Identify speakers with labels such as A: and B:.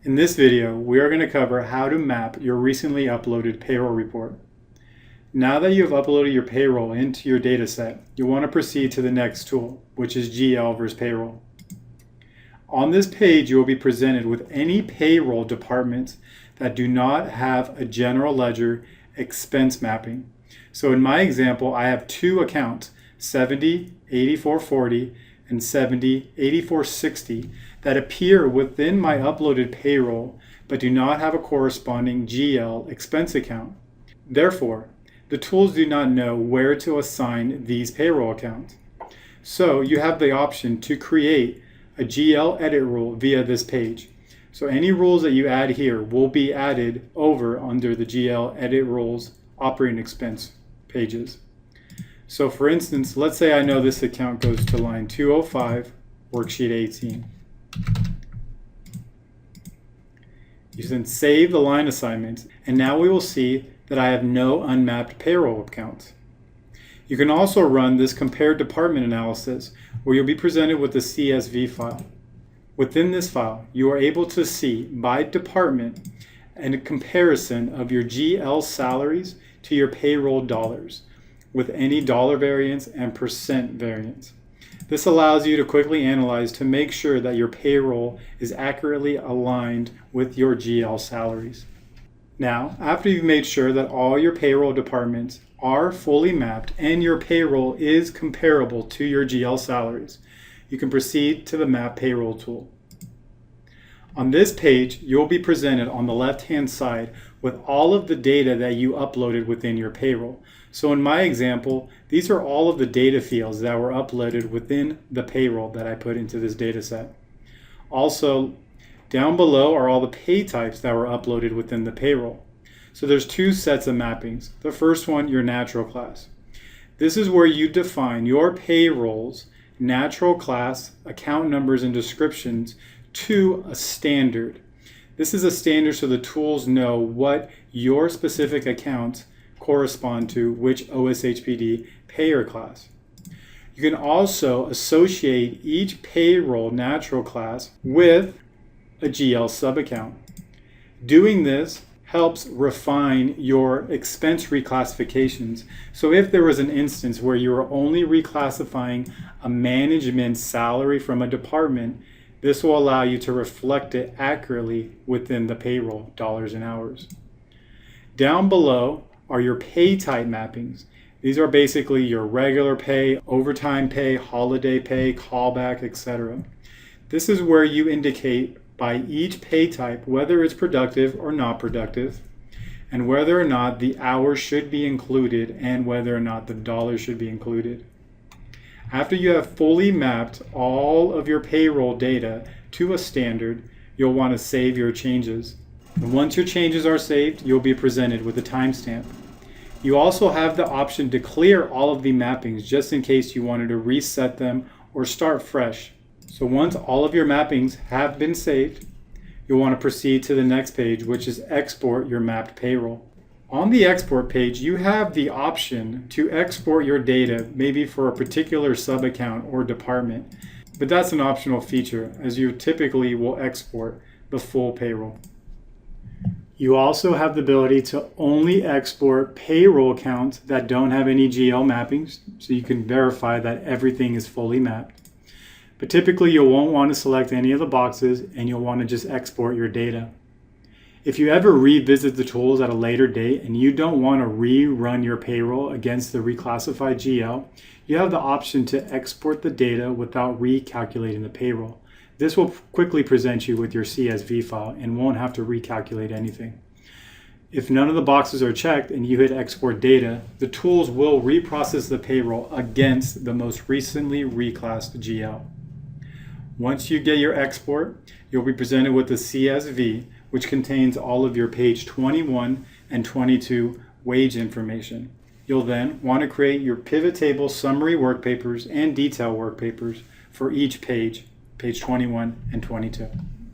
A: In this video, we are going to cover how to map your recently uploaded payroll report. Now that you have uploaded your payroll into your dataset, you'll want to proceed to the next tool, which is GL versus payroll. On this page, you will be presented with any payroll departments that do not have a general ledger expense mapping. So in my example, I have two accounts, 708440 and 708460, that appear within my uploaded payroll but do not have a corresponding GL expense account. Therefore, the tools do not know where to assign these payroll accounts. So you have the option to create a GL edit rule via this page. So any rules that you add here will be added over under the GL edit rules operating expense pages. So for instance, let's say I know this account goes to line 205, worksheet 18. You then save the line assignments, and now we will see that I have no unmapped payroll accounts. You can also run this compare department analysis where you'll be presented with the CSV file. Within this file, you are able to see by department and a comparison of your GL salaries to your payroll dollars with any dollar variance and percent variance. This allows you to quickly analyze to make sure that your payroll is accurately aligned with your GL salaries. Now, after you've made sure that all your payroll departments are fully mapped and your payroll is comparable to your GL salaries, you can proceed to the Map Payroll tool. On this page, you'll be presented on the left-hand side with all of the data that you uploaded within your payroll. So in my example, these are all of the data fields that were uploaded within the payroll that I put into this data set. Also, down below are all the pay types that were uploaded within the payroll. So there's two sets of mappings. The first one, your natural class. This is where you define your payroll's natural class, account numbers, and descriptions to a standard. This is a standard so the tools know what your specific accounts correspond to which OSHPD payer class. You can also associate each payroll natural class with a GL subaccount. Doing this helps refine your expense reclassifications. So if there was an instance where you were only reclassifying a management salary from a department, this will allow you to reflect it accurately within the payroll dollars and hours. Down below are your pay type mappings. These are basically your regular pay, overtime pay, holiday pay, callback, etc. This is where you indicate by each pay type whether it's productive or not productive, and whether or not the hours should be included and whether or not the dollars should be included. After you have fully mapped all of your payroll data to a standard, you'll want to save your changes. And once your changes are saved, you'll be presented with a timestamp. You also have the option to clear all of the mappings just in case you wanted to reset them or start fresh. So once all of your mappings have been saved, you'll want to proceed to the next page, which is export your mapped payroll. On the export page, you have the option to export your data maybe for a particular sub-account or department, but that's an optional feature as you typically will export the full payroll. You also have the ability to only export payroll accounts that don't have any GL mappings, so you can verify that everything is fully mapped. But typically you won't want to select any of the boxes and you'll want to just export your data. If you ever revisit the tools at a later date and you don't want to rerun your payroll against the reclassified GL, you have the option to export the data without recalculating the payroll. This will quickly present you with your CSV file and won't have to recalculate anything. If none of the boxes are checked and you hit export data, the tools will reprocess the payroll against the most recently reclassed GL. Once you get your export, you'll be presented with the CSV, which contains all of your page 21 and 22 wage information. You'll then want to create your pivot table summary workpapers and detail workpapers for each page, page 21 and 22.